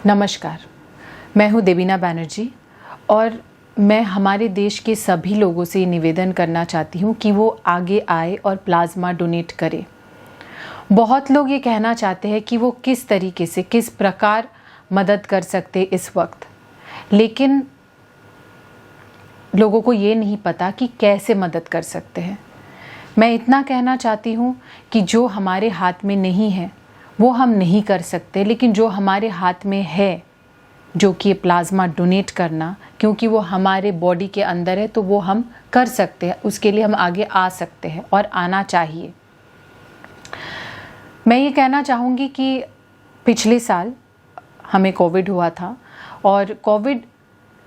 नमस्कार, मैं हूं देवीना बैनर्जी और मैं हमारे देश के सभी लोगों से निवेदन करना चाहती हूं कि वो आगे आए और प्लाज्मा डोनेट करें। बहुत लोग ये कहना चाहते हैं कि वो किस तरीके से, किस प्रकार मदद कर सकते इस वक्त, लेकिन लोगों को ये नहीं पता कि कैसे मदद कर सकते हैं। मैं इतना कहना चाहती हूँ कि जो हमारे हाथ में नहीं है वो हम नहीं कर सकते, लेकिन जो हमारे हाथ में है, जो कि प्लाज्मा डोनेट करना, क्योंकि वो हमारे बॉडी के अंदर है, तो वो हम कर सकते हैं। उसके लिए हम आगे आ सकते हैं और आना चाहिए। मैं ये कहना चाहूँगी कि पिछले साल हमें कोविड हुआ था और कोविड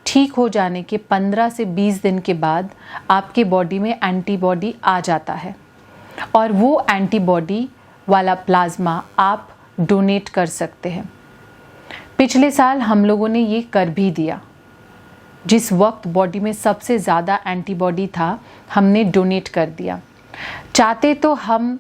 ठीक हो जाने के 15 से 20 दिन के बाद आपके बॉडी में एंटीबॉडी आ जाता है और वो एंटीबॉडी वाला प्लाज्मा आप डोनेट कर सकते हैं। पिछले साल हम लोगों ने ये कर भी दिया। जिस वक्त बॉडी में सबसे ज़्यादा एंटीबॉडी था, हमने डोनेट कर दिया। चाहते तो हम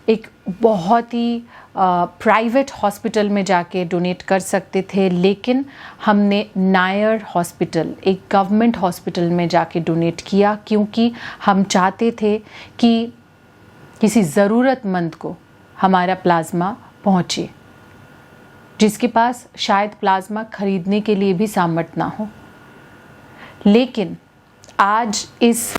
एक बहुत ही प्राइवेट हॉस्पिटल में जाके डोनेट कर सकते थे, लेकिन हमने नायर हॉस्पिटल, एक गवर्नमेंट हॉस्पिटल में जाके डोनेट किया, क्योंकि हम चाहते थे कि किसी ज़रूरतमंद को हमारा प्लाज्मा पहुँचे, जिसके पास शायद प्लाज्मा खरीदने के लिए भी सामर्थ्य ना हो। लेकिन आज इस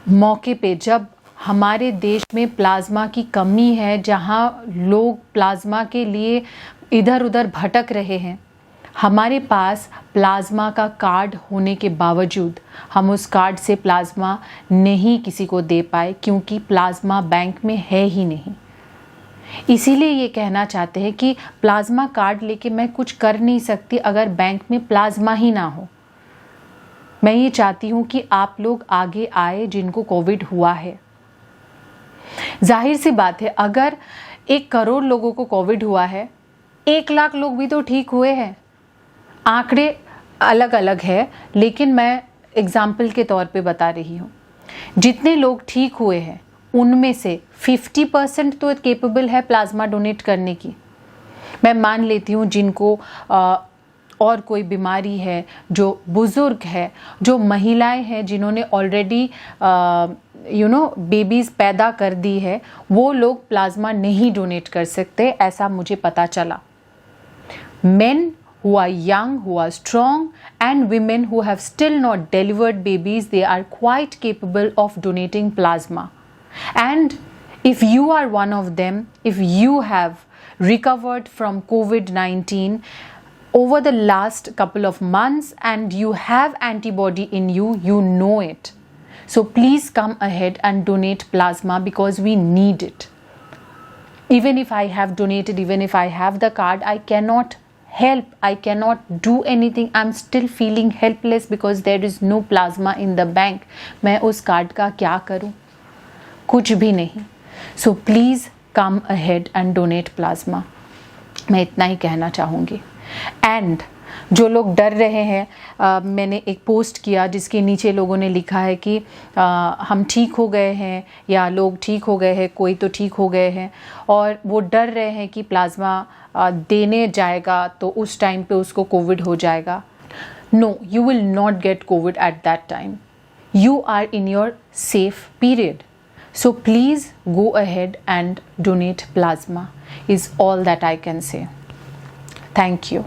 मौके पे, जब हमारे देश में प्लाज्मा की कमी है, जहाँ लोग प्लाज्मा के लिए इधर उधर भटक रहे हैं, हमारे पास प्लाज्मा का कार्ड होने के बावजूद हम उस कार्ड से प्लाज्मा नहीं किसी को दे पाए, क्योंकि प्लाज्मा बैंक में है ही नहीं। इसीलिए ये कहना चाहते हैं कि प्लाज्मा कार्ड लेके मैं कुछ कर नहीं सकती अगर बैंक में प्लाज्मा ही ना हो। मैं ये चाहती हूँ कि आप लोग आगे आए जिनको कोविड हुआ है। जाहिर सी बात है, अगर 1 करोड़ लोगों को कोविड हुआ है, 1 लाख लोग भी तो ठीक हुए हैं। आंकड़े अलग अलग है, लेकिन मैं एग्जाम्पल के तौर पे बता रही हूँ। जितने लोग ठीक हुए हैं उनमें से 50% तो केपेबल है प्लाज्मा डोनेट करने की। मैं मान लेती हूँ जिनको और कोई बीमारी है, जो बुज़ुर्ग है, जो महिलाएं हैं जिन्होंने ऑलरेडी बेबीज़ पैदा कर दी है, वो लोग प्लाज्मा नहीं डोनेट कर सकते, ऐसा मुझे पता चला। Main who are young, who are strong, and women who have still not delivered babies, they are quite capable of donating plasma. And if you are one of them, if you have recovered from COVID-19 over the last couple of months and you have antibody in you, you know it. So please come ahead and donate plasma, because we need it. Even if I have donated, even if I have the card, I cannot help, I cannot do anything. I'm still feeling helpless because there is no plasma in the bank. मैं उस card का क्या करूं? कुछ भी नहीं। So please come ahead and donate plasma. मैं इतना ही कहना चाहूँगी। एंड जो लोग डर रहे हैं, मैंने एक पोस्ट किया जिसके नीचे लोगों ने लिखा है कि हम ठीक हो गए हैं, या लोग ठीक हो गए हैं, कोई तो ठीक हो गए हैं, और वो डर रहे हैं कि प्लाज्मा देने जाएगा तो उस टाइम पे उसको कोविड हो जाएगा। No, you will not get covid at that time. You are in your safe period. So please go ahead and donate plasma is all that I can say. Thank you.